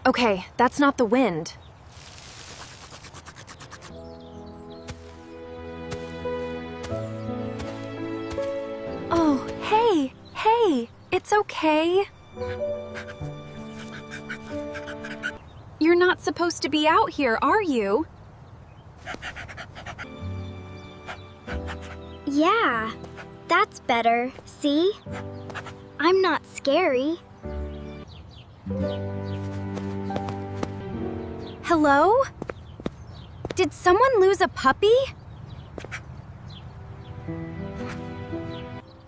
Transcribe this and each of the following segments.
Okay, that's not the wind. Oh, hey, it's okay. You're not supposed to be out here, are you? Yeah, that's better. See? I'm not scary. Hello? Did someone lose a puppy?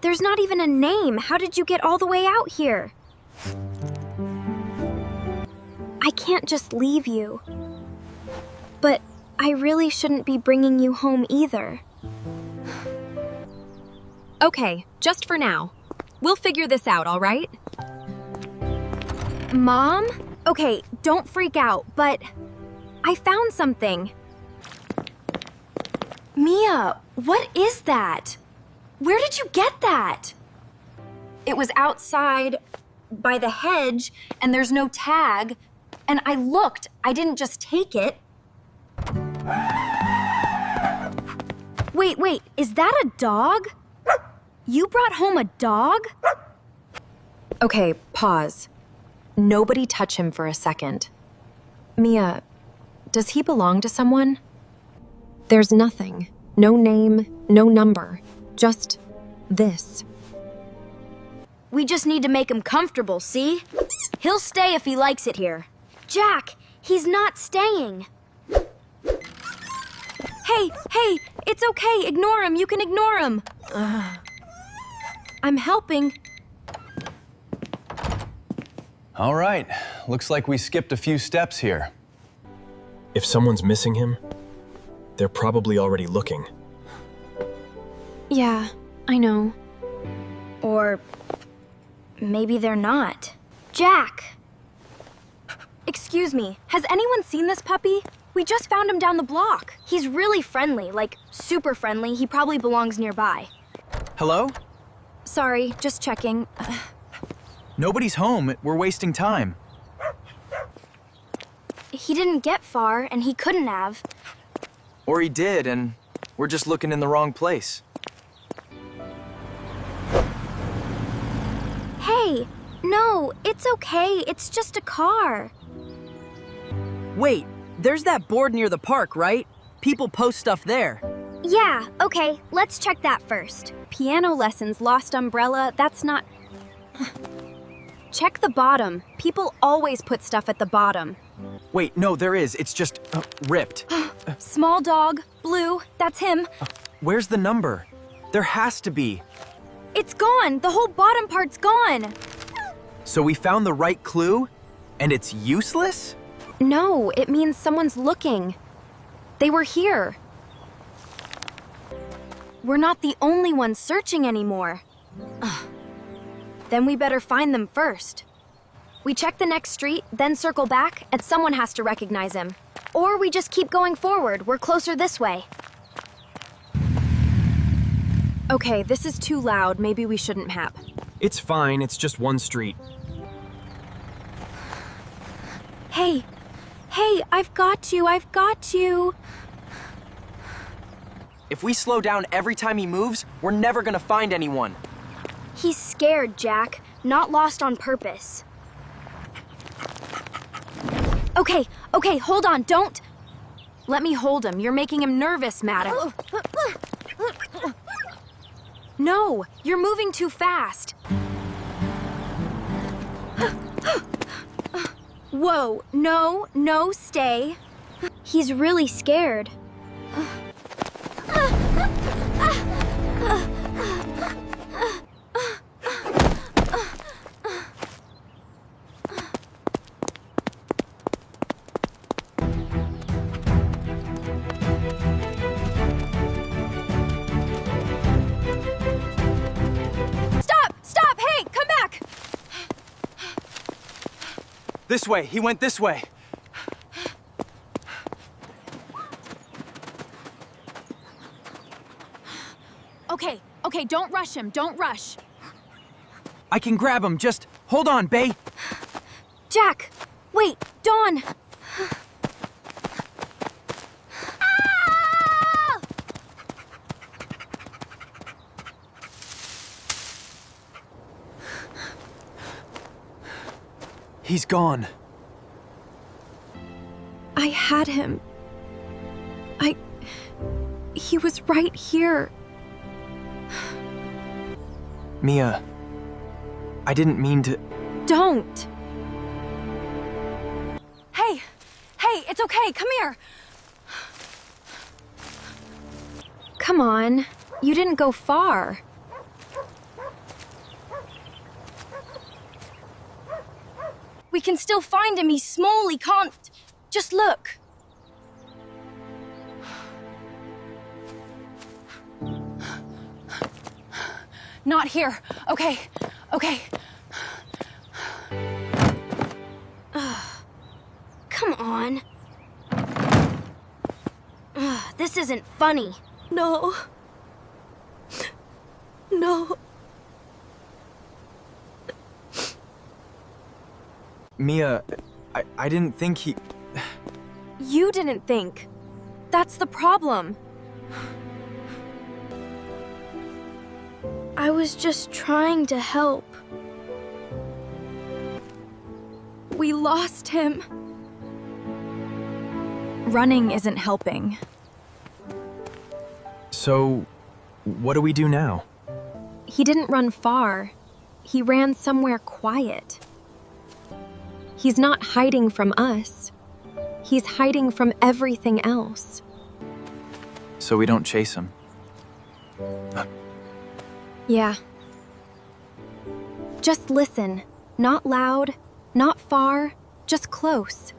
There's not even a name. How did you get all the way out here? I can't just leave you. But I really shouldn't be bringing you home either. Okay, just for now. We'll figure this out, all right? Mom? Okay, don't freak out, but I found something. Mia, what is that? Where did you get that? It was outside by the hedge, and there's no tag. And I looked, I didn't just take it. Wait, is that a dog? You brought home a dog? Okay, pause. Nobody touch him for a second. Mia, does he belong to someone? There's nothing. No name, no number. Just this. We just need to make him comfortable, see? He'll stay if he likes it here. Jack, he's not staying. Hey, it's okay. Ignore him. You can ignore him. I'm helping. All right, looks like we skipped a few steps here. If someone's missing him, they're probably already looking. Yeah, I know. Or maybe they're not. Jack! Excuse me, has anyone seen this puppy? We just found him down the block. He's really friendly, like super friendly. He probably belongs nearby. Hello? Sorry, just checking. Nobody's home. We're wasting time. He didn't get far, and he couldn't have. Or he did, and we're just looking in the wrong place. Hey, no, it's okay. It's just a car. Wait, there's that board near the park, right? People post stuff there. Yeah, okay, let's check that first. Piano lessons, lost umbrella, that's not... Check the bottom. People always put stuff at the bottom. Wait, no, there is. It's just ripped. Small dog, blue, that's him. Where's the number? There has to be. It's gone. The whole bottom part's gone. So we found the right clue, and it's useless? No, it means someone's looking. They were here. We're not the only ones searching anymore. Then we better find them first. We check the next street, then circle back, and someone has to recognize him. Or we just keep going forward. We're closer this way. Okay, this is too loud. Maybe we shouldn't map. It's fine, it's just one street. Hey, I've got you. If we slow down every time he moves, we're never gonna find anyone. He's scared, Jack. Not lost on purpose. Okay, hold on, don't. Let me hold him. You're making him nervous, madam. No, you're moving too fast. Whoa, no, stay. He's really scared. Stop, hey, come back. This way, he went this way. Okay, don't rush him, don't rush. I can grab him, just Hold on, Bay. Jack! Wait, Dawn! He's gone. I had him. He was right here. Mia, I didn't mean to... Don't! Hey! Hey, it's okay, come here! Come on. You didn't go far. We can still find him, he's small, he can't... Just look. Not here. Okay, okay. Come on. This isn't funny. No. No. Mia, I didn't think he... You didn't think. That's the problem. I was just trying to help. We lost him. Running isn't helping. So, what do we do now? He didn't run far. He ran somewhere quiet. He's not hiding from us. He's hiding from everything else. So we don't chase him. Yeah. Just listen. Not loud, not far, just close.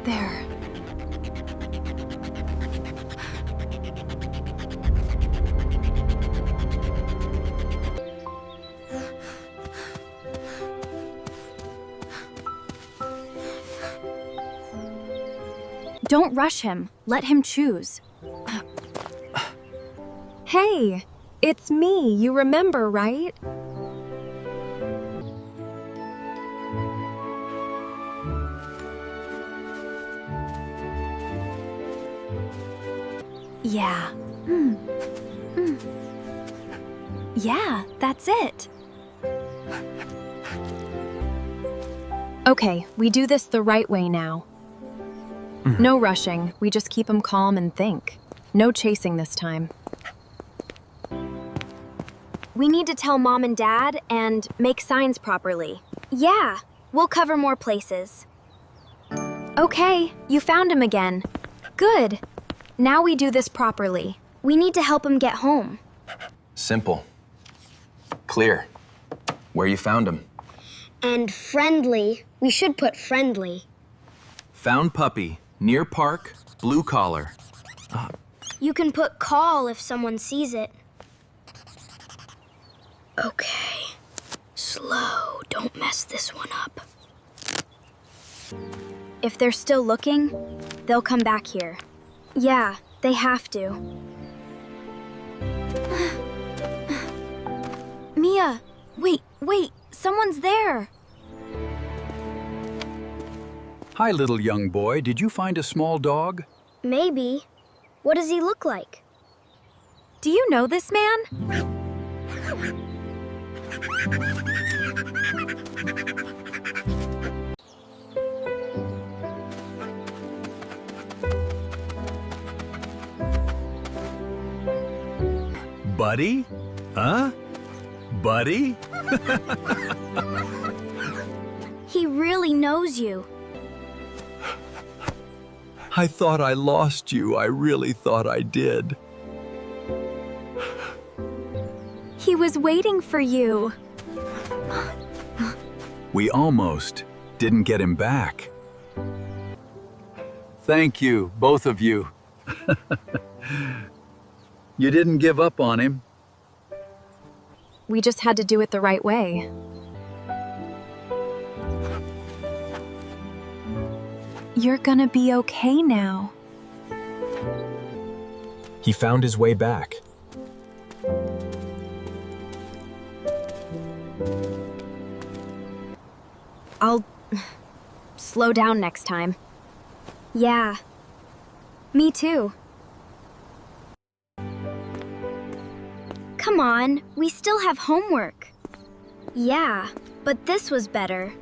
There. Don't rush him. Let him choose. Hey, it's me. You remember, right? Yeah. Yeah, that's it. Okay, we do this the right way now. No rushing, we just keep him calm and think. No chasing this time. We need to tell Mom and Dad and make signs properly. Yeah, we'll cover more places. Okay, you found him again. Good. Now we do this properly. We need to help him get home. Simple. Clear. Where you found him. And friendly. We should put friendly. Found puppy, near park, blue collar. You can put call if someone sees it. Okay. Slow. Don't mess this one up. If they're still looking, they'll come back here. Yeah, they have to. Mia, wait, someone's there. Hi, little young boy. Did you find a small dog? Maybe. What does he look like? Do you know this man? Buddy? Huh? Buddy? He really knows you. I thought I lost you. I really thought I did. He was waiting for you. We almost didn't get him back. Thank you, both of you. You didn't give up on him. We just had to do it the right way. You're gonna be okay now. He found his way back. I'll slow down next time. Yeah. Me too. Come on, we still have homework. Yeah, but this was better.